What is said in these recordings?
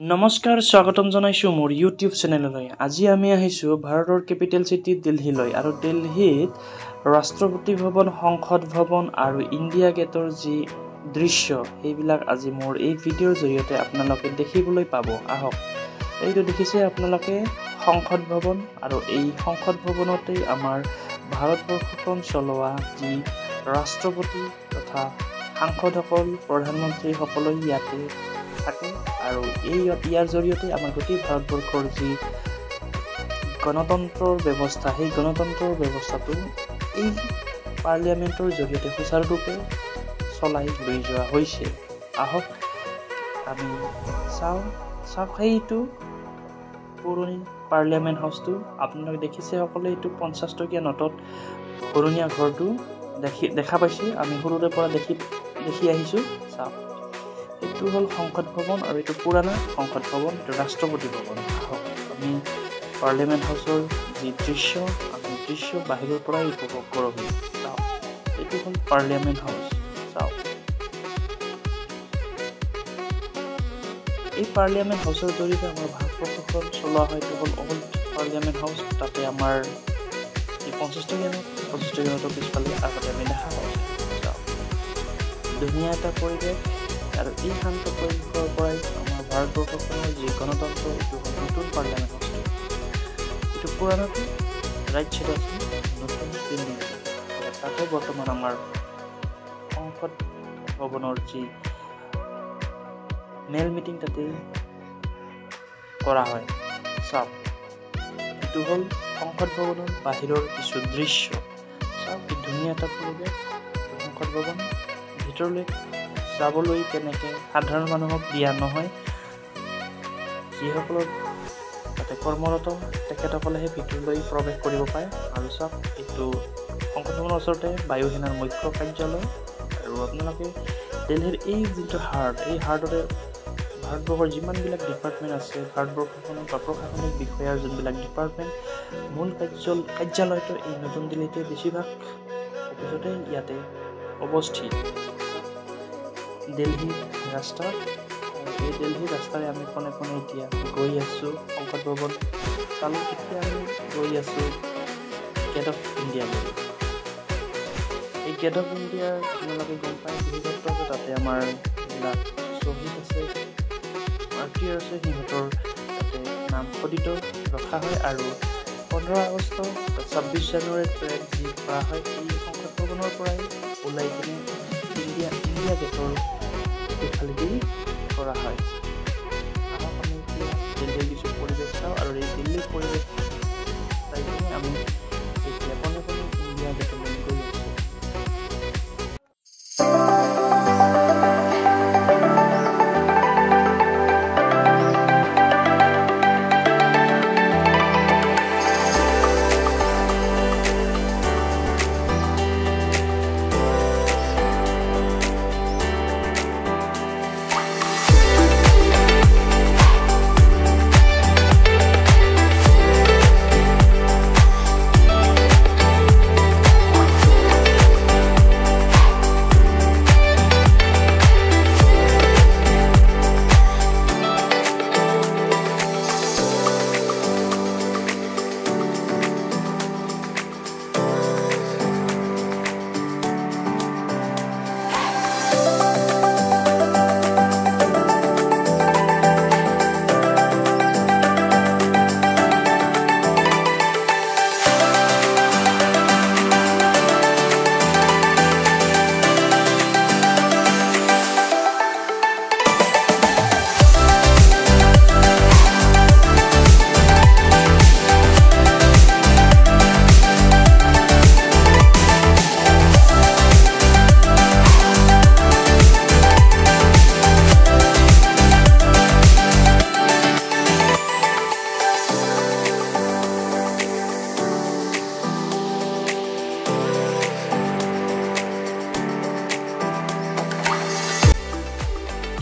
নমস্কাৰ স্বাগতম জনাইছো মোৰ ইউটিউব চেনেললৈ। আজি আমি আহিছো ভাৰতৰ কেপিটেল সিটি দিল্লীলৈ আৰু দিল্লীত ৰাষ্ট্ৰপতি ভৱন, সংসদ ভৱন আৰু ইণ্ডিয়া গেটৰ যি দৃশ্য সেইবিলাক আজি মোৰ এই ভিডিঅ'ৰ জৰিয়তে আপোনালোকে দেখিবলৈ পাব। আহক, এইটো দেখিছে আপোনালোকে সংসদ ভৱন আৰু এই সংসদ ভৱনতেই আমাৰ ভাৰতবৰ্ষখন চলোৱা যি ৰাষ্ট্ৰপতি তথা সাংসদসকল, প্ৰধানমন্ত্ৰী সকলো ইয়াতে থাকে আৰু ইয়াৰ জৰিয়তে আমাৰ গোটেই ভাৰতবৰ্ষৰ যি গণতন্ত্ৰৰ ব্যৱস্থা সেই গণতন্ত্ৰৰ ব্যৱস্থাটো এই পাৰ্লিয়ামেণ্টৰ জৰিয়তে সুচাৰুৰূপে চলাই লৈ যোৱা হৈছে। আহক আমি চাওঁ সেইটো পুৰণি পাৰ্লিয়ামেণ্ট হাউচটো আপোনালোকে দেখিছে সকলোৱে। এইটো 50 টকীয়া নোটত ঘৰণীয়া ঘৰটো দেখা পাইছে, আমি সৰুৰে পৰা দেখি আহিছোঁ। চাওক, এইটো হ'ল সংসদ ভৱন আৰু এইটো পুৰণা সংসদ ভৱন, এইটো ৰাষ্ট্ৰপতি ভৱন। আহক আমি পাৰ্লিয়ামেণ্ট হাউচৰ যি দৃশ্য আমি বাহিৰৰ পৰাই উপভোগ কৰোঁ। চাওক, এইটো হ'ল পাৰ্লিয়ামেণ্ট হাউচ। চাওক, এই পাৰ্লিয়ামেণ্ট হাউচৰ জৰিয়তে আমাৰ ভাৰতবৰ্ষখন চলোৱা হয়। এইটো হ'ল অল্ড পাৰ্লিয়ামেণ্ট হাউচ। তাতে আমাৰ এই 50 টকীয়া নোটৰ পিছফালে আগতে আমি দেখা পাওঁ। চাওক, ধুনীয়া এটা পৰিৱেশ আৰু এই শান্ত পৰিৱেশৰ পৰাই আমাৰ ভাৰতবৰ্ষখনৰ যি গণতন্ত্ৰ, এইটো হ'ল নতুন পাৰ্লিয়ামেণ্ট হাউচটো। এইটো পুৰণাটো ৰাইট চাইড আছে, নতুন দিল্লী। তাতে বৰ্তমান আমাৰ সংসদ ভৱনৰ যি মেল মিটিং তাতে কৰা হয়। চাওক, এইটো হ'ল সংসদ ভৱনৰ বাহিৰৰ কিছু দৃশ্য। চাওক, কি ধুনীয়া এটা পৰিৱেশ। সংসদ ভৱন ভিতৰলৈ যাবলৈ তেনেকে সাধাৰণ মানুহক দিয়া নহয়, যিসকলৰ তাতে কৰ্মৰত তেখেতসকলেহে ভিতৰলৈ প্ৰৱেশ কৰিব পাৰে। আৰু চাওক, এইটো সংসদ ভৱনৰ ওচৰতে বায়ু সেনাৰ মুখ্য কাৰ্যালয়। আৰু আপোনালোকে দিল্লীৰ এই যিটো হাৰ্ট, এই হাৰ্টতে ভাৰতবৰ্ষৰ যিমানবিলাক ডিপাৰ্টমেণ্ট আছে, ভাৰতবৰ্ষখনৰ বা প্ৰশাসনিক বিষয়াৰ যোনবিলাক ডিপাৰ্টমেণ্ট মূল কাৰ্যালয়টো এই নতুন দিল্লীতে বেছিভাগ অফিচতে ইয়াতে অৱস্থিত। দিল্লী ৰাস্তা, এই দিল্লী ৰাস্তাৰে আমি কোনে এতিয়া গৈ আছোঁ সংসদ ভৱন চালোঁ। এতিয়া আমি গৈ আছোঁ গেট অফ ইণ্ডিয়ালৈ। এই গেট অফ ইণ্ডিয়াৰ আপোনালোকে গম পায় বিশেষত্ব আছে, তাতে আমাৰ যিবিলাক শ্বহীদ আছে, মাৰ্টিৰ আছে, সিহঁতৰ তাতে নাম খোদিত ৰখা হয়। আৰু 15 আগষ্ট 26 জানুৱাৰীত পেৰেড যি কৰা হয়, এই সংসদ ভৱনৰ পৰাই ওলাই কিনে ইণ্ডিয়া গেটৰ ফালেদি কৰা হয়। আহক আমি এতিয়া দিল্লীৰ কিছু পৰিৱেশ চাওঁ আৰু এই দিল্লীৰ পৰিৱেশ চাই কিনে আমি এতিয়া কোনে ইণ্ডিয়া গেটলৈ গৈ আছোঁ।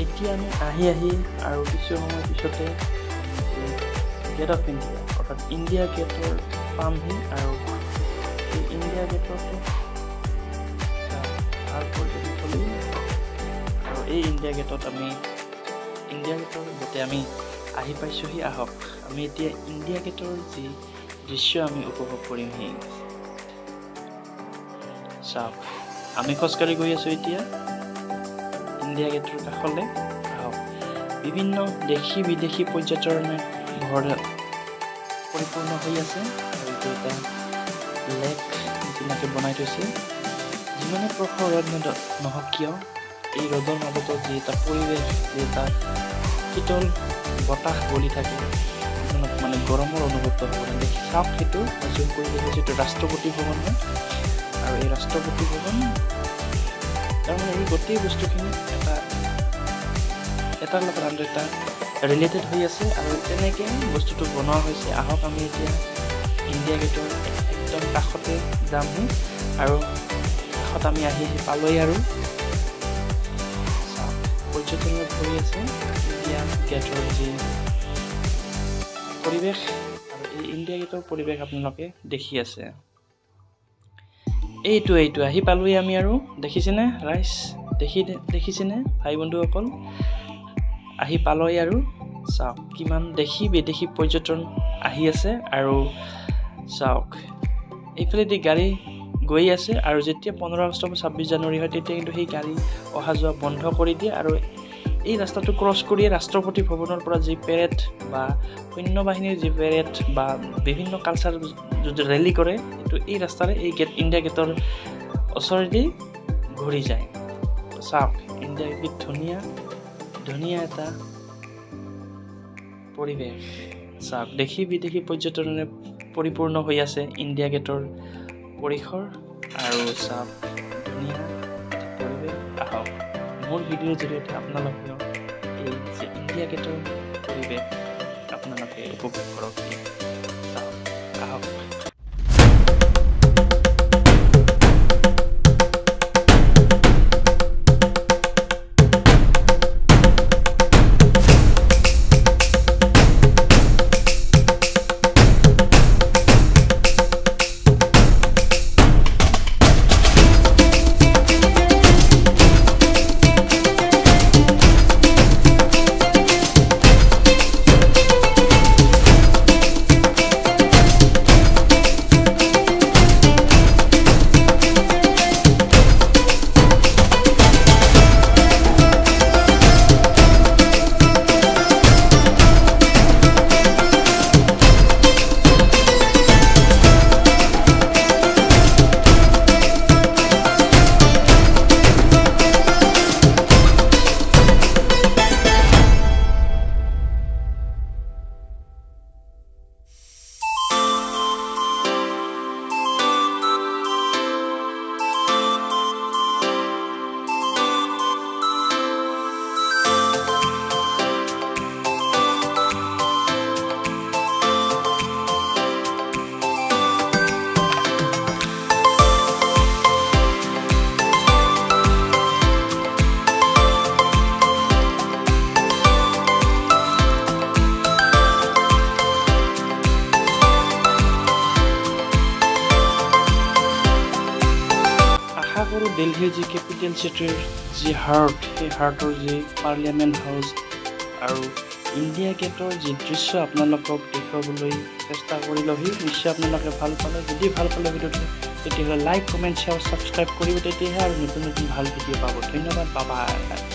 এতিয়া আমি আহি আৰু কিছু সময় পিছতে গেট অফ ইণ্ডিয়া অৰ্থাৎ ইণ্ডিয়া গেটৰ পামহি। আৰু এই ইণ্ডিয়া গেটতে ভাল পৰ্যটনস্থলী আৰু এই ইণ্ডিয়া গেটত আমি ইণ্ডিয়া গেটৰ যাতে আমি আহি পাইছোহি আহক আমি এতিয়া ইণ্ডিয়া গেটৰ যি দৃশ্য আমি উপভোগ কৰিম হি চাওক আমি খোজকাঢ়ি গৈ আছো এতিয়া ইণ্ডিয়া গেটৰ কাষলৈ আহক বিভিন্ন দেশী বিদেশী পৰ্যটনে পৰিপূৰ্ণ হৈ আছে আৰু এইটো এটা লেক নিচিনাকৈ বনাই থৈছে যিমানে প্ৰখৰ ৰ'দ নহওক কিয় এই ৰ'দৰ মাজতো যি এটা পৰিৱেশ যি এটা শীতল বতাহ বলি থাকে মানে গৰমৰ অনুভৱটো হ'ব দেখি চাওক সেইটো জুম কৰি দেখিছোঁ এইটো ৰাষ্ট্ৰপতি ভৱন হয় আৰু এই ৰাষ্ট্ৰপতি ভৱন তাৰমানে এই গোটেই বস্তুখিনি এটাৰ লগত আন এটা ৰিলেটেড হৈ আছে আৰু তেনেকৈ বস্তুটো বনোৱা হৈছে আহক আমি এতিয়া ইণ্ডিয়া গেটৰ একদম কাষতে যামহি আৰু কাষত আমি আহি পালোঁহি আৰু পৰ্যটনে ভৰি আছে ইণ্ডিয়া গেটৰ যি পৰিৱেশ আৰু এই ইণ্ডিয়া গেটৰ পৰিৱেশ আপোনালোকে দেখি আছে এইটো আহি পালোঁহি আমি আৰু দেখিছেনে ৰাইজ দেখিছেনে ভাই বন্ধুসকল আহি পালোঁহি আৰু চাওক কিমান দেশী বিদেশী পৰ্যটন আহি আছে আৰু চাওক এইফালেদি গাড়ী গৈ আছে আৰু যেতিয়া 15 আগষ্ট বা 26 জানুৱাৰী হয় তেতিয়া কিন্তু সেই গাড়ী অহা যোৱা বন্ধ কৰি দিয়ে আৰু এই ৰাস্তাটো ক্ৰছ কৰিয়ে ৰাষ্ট্ৰপতি ভৱনৰ পৰা যি পেৰেড বা সৈন্য বাহিনীৰ যি পেৰেড বা বিভিন্ন কালচাৰ যদি ৰেলী কৰে এইটো এই ৰাস্তাৰে এই গেট ইণ্ডিয়া গেটৰ ওচৰেদি ঘূৰি যায় চাওক ইণ্ডিয়া গেট ধুনীয়া এটা পৰিৱেশ চাওক দেশী বিদেশী পৰ্যটনে পৰিপূৰ্ণ হৈ আছে ইণ্ডিয়া গেটৰ পৰিসৰ আৰু চাওক ধুনীয়া পৰিৱেশ আহক মোৰ ভিডিঅ'ৰ জৰিয়তে আপোনালোকেও এই যে ইণ্ডিয়া গেটৰ পৰিৱেশ আপোনালোকে উপভোগ কৰক চাওক আহক দিল্লীৰ যি কেপিটেল চিটিৰ যি হাৰ্ট সেই হাৰ্টৰ যি পাৰ্লিয়ামেণ্ট হাউচ আৰু ইণ্ডিয়া গেটৰ যি দৃশ্য আপোনালোকক দেখুৱাবলৈ চেষ্টা কৰিলোহি নিশ্চয় আপোনালোকে ভাল পালে যদি ভাল পালে ভিডিঅ'টো তেতিয়াহ'লে লাইক কমেণ্ট শ্বেয়াৰ ছাবস্ক্ৰাইব কৰিব তেতিয়াহে আৰু নতুন ভাল ভিডিঅ' পাব ধন্যবাদ বাবা